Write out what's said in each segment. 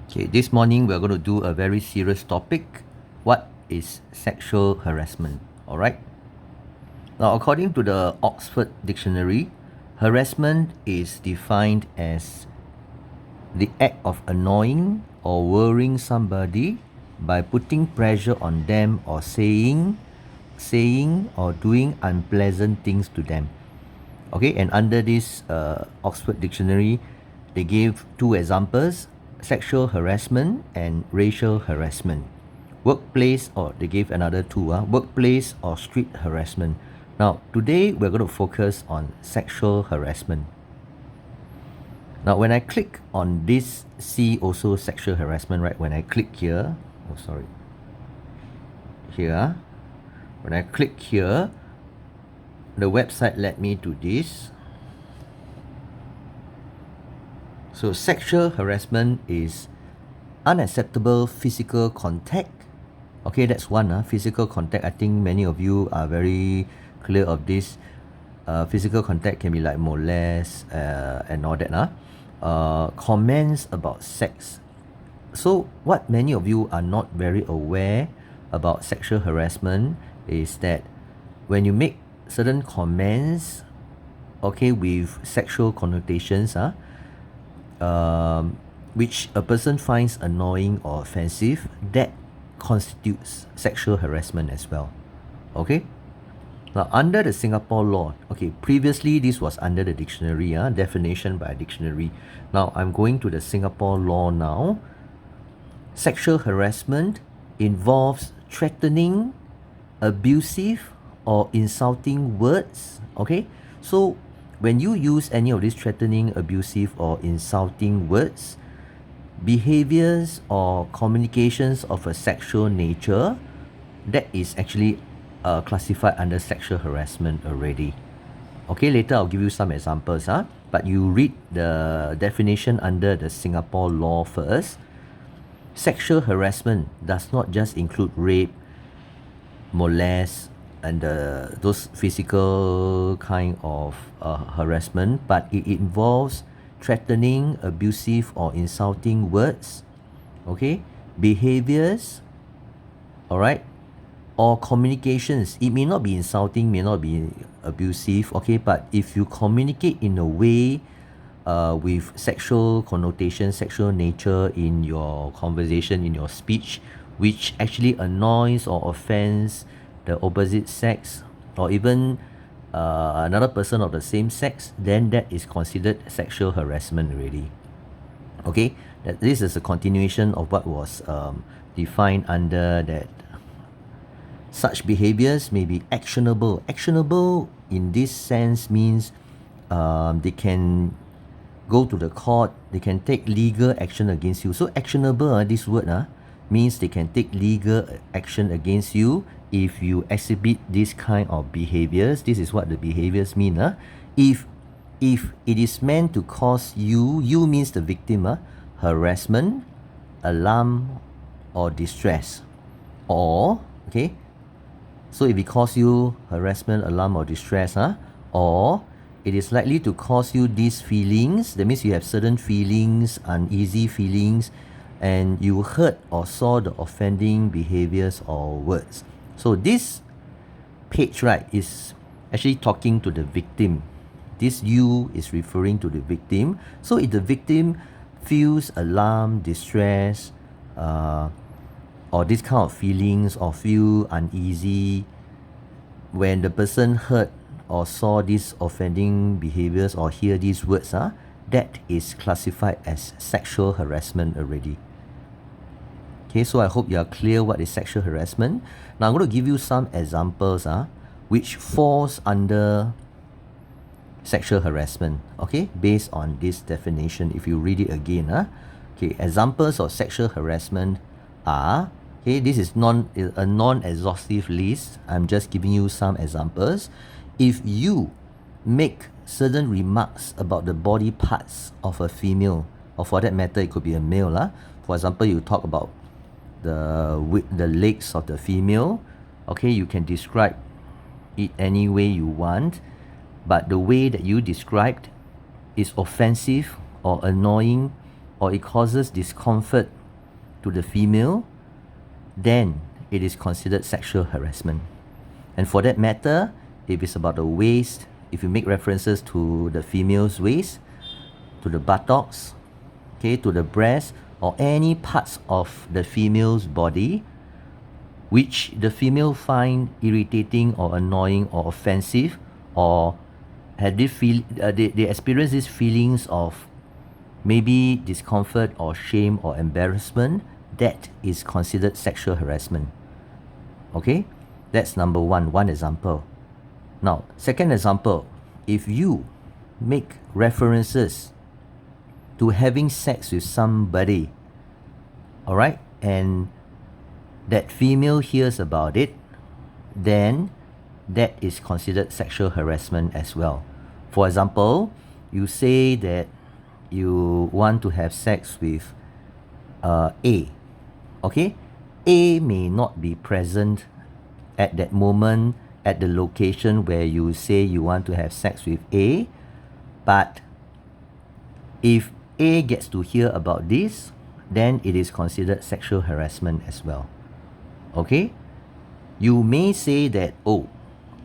Okay, this morning we're going to do a very serious topic. What is sexual harassment? All right. Now, according to the Oxford Dictionary, harassment is defined as the act of annoying or worrying somebody by putting pressure on them or saying or doing unpleasant things to them. Okay, and under this Oxford Dictionary, they gave two examples: sexual harassment and racial harassment. Workplace, or they gave another two, workplace or street harassment. Now, today we're going to focus on sexual harassment. Now, when I click on this, see also sexual harassment, right? When I click here, here, when I click here, the website led me to this. So sexual harassment is unacceptable physical contact. Okay, that's one. Physical contact. I think many of you are very clear of this. Physical contact can be like molest and all that. Comments about sex. So what many of you are not very aware about sexual harassment is that when you make certain comments, okay, with sexual connotations, which a person finds annoying or offensive, that constitutes sexual harassment as well. Okay? Now, under the Singapore law, okay, previously this was under the dictionary, definition by dictionary. Now, I'm going to the Singapore law now. Sexual harassment involves threatening, abusive, or insulting words. Okay? So, when you use any of these threatening, abusive, or insulting words, behaviors or communications of a sexual nature, that is actually classified under sexual harassment already. Okay, later I'll give you some examples, but you read the definition under the Singapore law first. Sexual harassment does not just include rape, molest, and those physical kind of harassment, but it involves threatening, abusive, or insulting words, okay, behaviors, all right, or communications. It may not be insulting, may not be abusive, okay, but if you communicate in a way with sexual connotation, sexual nature in your conversation, in your speech, which actually annoys or offends the opposite sex, or even another person of the same sex, then that is considered sexual harassment already. Okay, that this is a continuation of what was defined under that. Such behaviors may be actionable. Actionable in this sense means they can go to the court, they can take legal action against you. So actionable, this word means they can take legal action against you if you exhibit this kind of behaviors. This is what the behaviors mean. If it is meant to cause you means the victim, harassment, alarm, or distress. Or, okay, so if it cause you harassment, alarm, or distress, or it is likely to cause you these feelings, that means you have certain feelings, uneasy feelings, and you heard or saw the offending behaviors or words. So this page, right, is actually talking to the victim. This you is referring to the victim. So if the victim feels alarm, distress, or this kind of feelings, or feel uneasy when the person heard or saw these offending behaviors or hear these words, that is classified as sexual harassment already. Okay, so I hope you are clear what is sexual harassment. Now I'm going to give you some examples which falls under sexual harassment, okay, based on this definition. If you read it again, okay, examples of sexual harassment are, okay, this is a non-exhaustive list. I'm just giving you some examples. If you make certain remarks about the body parts of a female, or for that matter, it could be a male. For example, you talk about the legs of the female. Okay, you can describe it any way you want, but the way that you described is offensive or annoying or it causes discomfort to the female, then it is considered sexual harassment. And for that matter, if it's about the waist, if you make references to the female's waist, to the buttocks, okay, to the breast, or any parts of the female's body which the female find irritating or annoying or offensive, or they experience these feelings of maybe discomfort or shame or embarrassment, that is considered sexual harassment. Okay, that's number one example. Now, second example, if you make references to having sex with somebody, all right, and that female hears about it, then that is considered sexual harassment as well. For example, you say that you want to have sex with A, okay? A may not be present at that moment at the location where you say you want to have sex with A, but if A gets to hear about this, then it is considered sexual harassment as well. Okay? You may say that,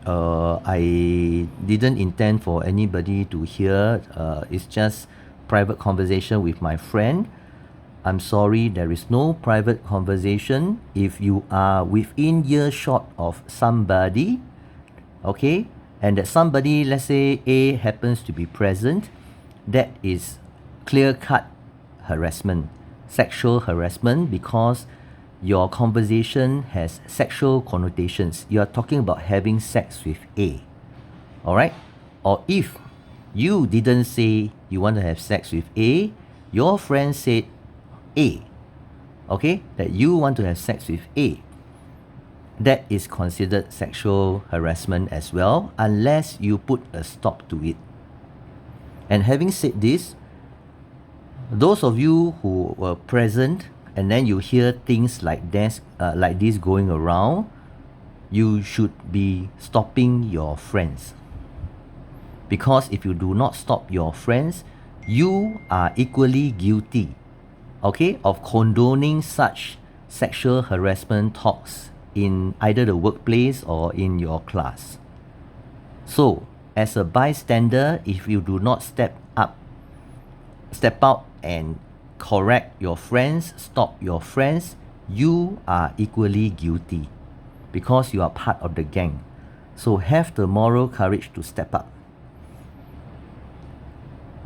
I didn't intend for anybody to hear, it's just private conversation with my friend. I'm sorry, there is no private conversation. If you are within earshot of somebody, okay, and that somebody, let's say A, happens to be present, that is clear-cut harassment, sexual harassment, because your conversation has sexual connotations. You are talking about having sex with A, all right? Or if you didn't say you want to have sex with A, your friend said A, okay, that you want to have sex with A, that is considered sexual harassment as well, unless you put a stop to it. And having said this, those of you who were present and then you hear things like this going around, you should be stopping your friends. Because if you do not stop your friends, you are equally guilty, okay, of condoning such sexual harassment talks in either the workplace or in your class. So, as a bystander, if you do not step out and correct your friends, stop your friends, you are equally guilty because you are part of the gang. So have the moral courage to step up.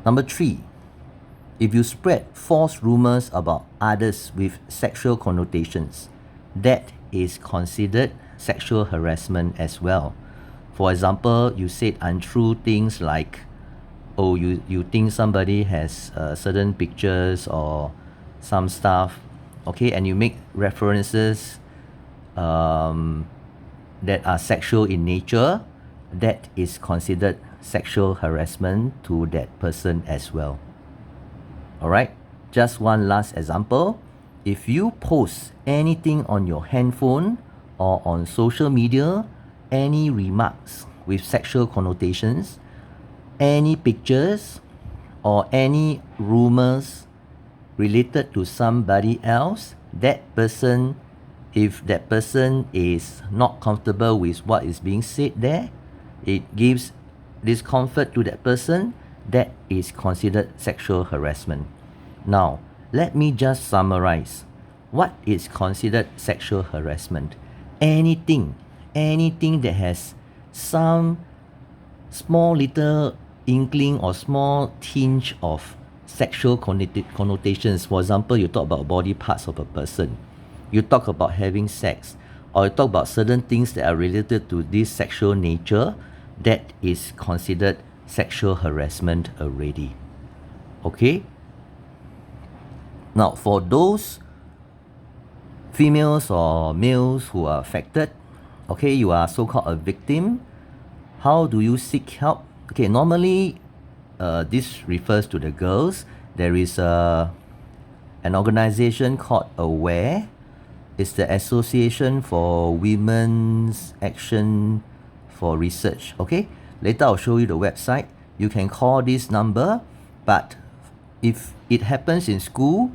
Number 3, if you spread false rumors about others with sexual connotations, that is considered sexual harassment as well. For example, you said untrue things like, you think somebody has certain pictures or some stuff, okay, and you make references that are sexual in nature, that is considered sexual harassment to that person as well. Alright, just one last example. If you post anything on your handphone or on social media, any remarks with sexual connotations, any pictures or any rumors related to somebody else, that person, if that person is not comfortable with what is being said there, it gives discomfort to that person, that is considered sexual harassment. Now, let me just summarize. What is considered sexual harassment? Anything that has some small little inkling or small tinge of sexual connotations. For example, you talk about body parts of a person, you talk about having sex, or you talk about certain things that are related to this sexual nature, that is considered sexual harassment already. Okay? Now, for those females or males who are affected, okay, you are so-called a victim, how do you seek help? Okay, normally this refers to the girls. There is an organization called AWARE. It's the Association for Women's Action for Research. Okay, later I'll show you the website. You can call this number, but If it happens in school,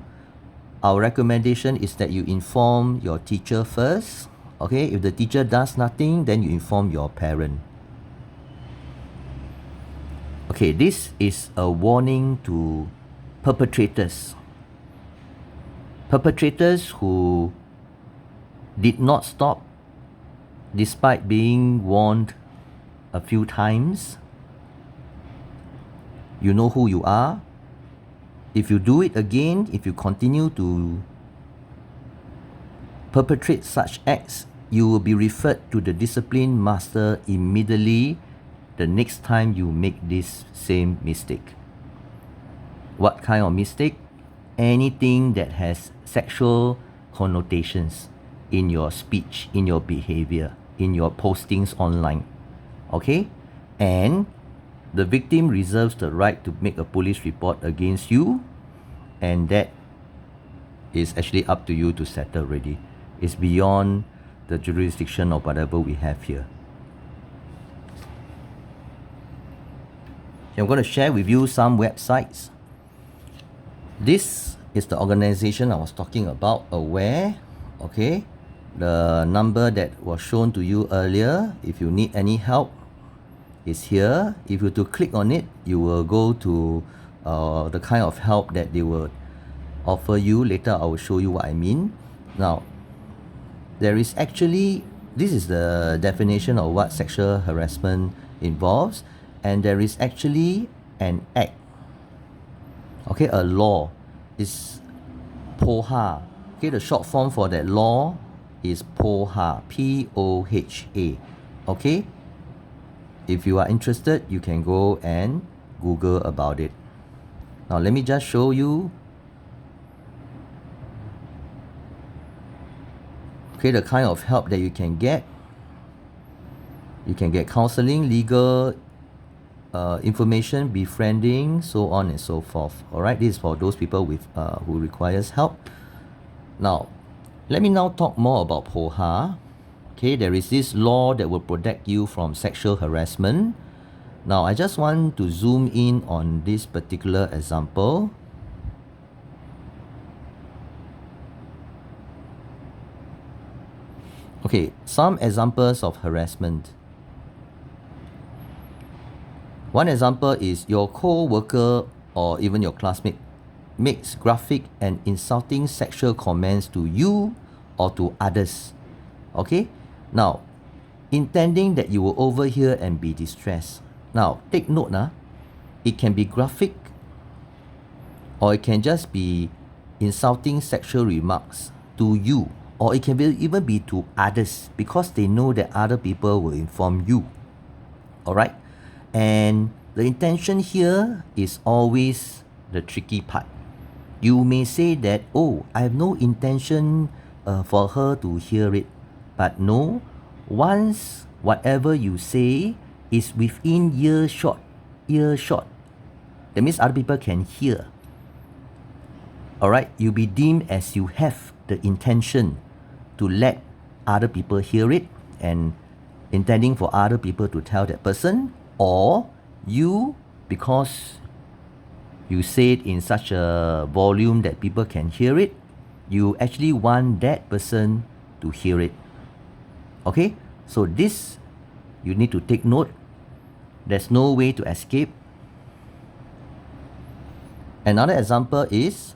our recommendation is that you inform your teacher first. Okay, if the teacher does nothing, then you inform your parent. Okay, this is a warning to perpetrators. Perpetrators who did not stop despite being warned a few times. You know who you are. If you do it again, if you continue to perpetrate such acts, you will be referred to the discipline master immediately the next time you make this same mistake. What kind of mistake? Anything that has sexual connotations in your speech, in your behavior, in your postings online. Okay? And the victim reserves the right to make a police report against you, and that is actually up to you to settle already. It's beyond the jurisdiction of whatever we have here. I'm going to share with you some websites. This is the organization I was talking about, Aware. Okay, the number that was shown to you earlier, if you need any help, is here. If you to click on it, you will go to the kind of help that they will offer you. Later I will show you what I mean. Now, there is actually, this is the definition of what sexual harassment involves, and there is actually an act. Okay, a law is POHA. Okay, the short form for that law is POHA, P-O-H-A. Okay, if you are interested, you can go and Google about it. Now, let me just show you. Okay, the kind of help that you can get. You can get counseling, legal information, befriending, so on and so forth. All right, this is for those people with who requires help. Now, let me now talk more about POHA. Okay, there is this law that will protect you from sexual harassment. Now, I just want to zoom in on this particular example. Okay, some examples of harassment. One example is your co-worker or even your classmate makes graphic and insulting sexual comments to you or to others. Okay? Now, intending that you will overhear and be distressed. Now, take note, it can be graphic or it can just be insulting sexual remarks to you, or it can even be to others because they know that other people will inform you. Alright? And the intention here is always the tricky part. You may say that, oh, I have no intention for her to hear it. But no, once whatever you say is within earshot, that means other people can hear. Alright, you'll be deemed as you have the intention to let other people hear it and intending for other people to tell that person, or you, because you say it in such a volume that people can hear it, you actually want that person to hear it. Okay? So this, you need to take note. There's no way to escape. Another example is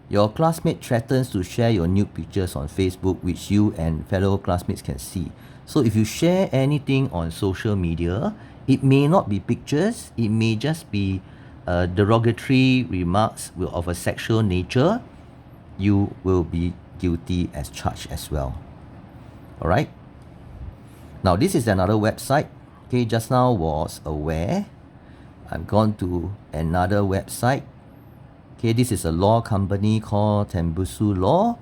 your classmate threatens to share your nude pictures on Facebook which you and fellow classmates can see. So if you share anything on social media, it may not be pictures, it may just be derogatory remarks of a sexual nature. You will be guilty as charged as well. Alright? Now this is another website. Okay, just now was Aware. I've gone to another website. Okay, this is a law company called Tembusu Law.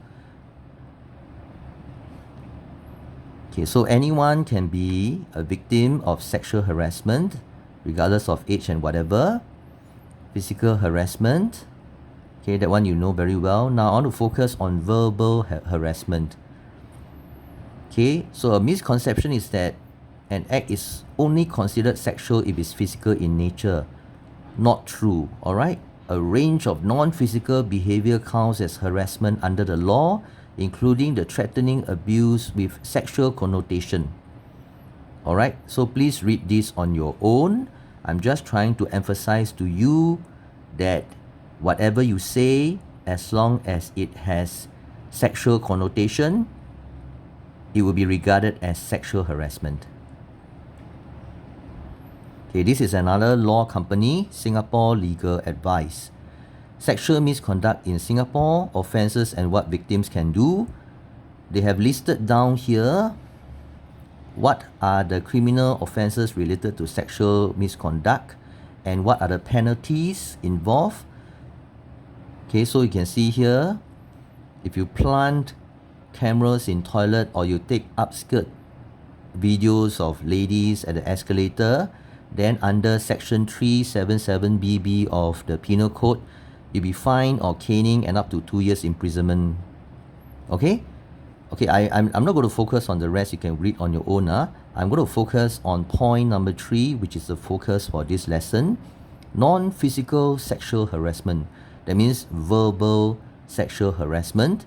Okay, so anyone can be a victim of sexual harassment, regardless of age and whatever. Physical harassment. Okay, that one you know very well. Now I want to focus on verbal harassment. Okay, so a misconception is that an act is only considered sexual if it's physical in nature. Not true, alright? a range of non-physical behavior counts as harassment under the law, including the threatening abuse with sexual connotation. Alright, so please read this on your own. I'm just trying to emphasize to you that whatever you say, as long as it has sexual connotation, it will be regarded as sexual harassment. Okay, this is another law company, Singapore Legal Advice. Sexual misconduct in Singapore, offences and what victims can do. They have listed down here what are the criminal offences related to sexual misconduct and what are the penalties involved. Okay, so you can see here, if you plant cameras in toilet or you take upskirt videos of ladies at the escalator, then under section 377BB of the penal code, you'll be fined or caning and up to 2 years imprisonment. Okay? Okay, I'm not going to focus on the rest, you can read on your own. I'm going to focus on point number 3, which is the focus for this lesson. Non-physical sexual harassment. That means verbal sexual harassment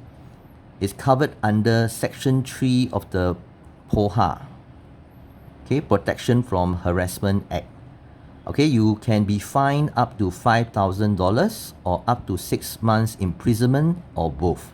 is covered under section 3 of the POHA. Okay, Protection from Harassment Act. Okay, you can be fined up to $5,000 or up to 6 months imprisonment or both.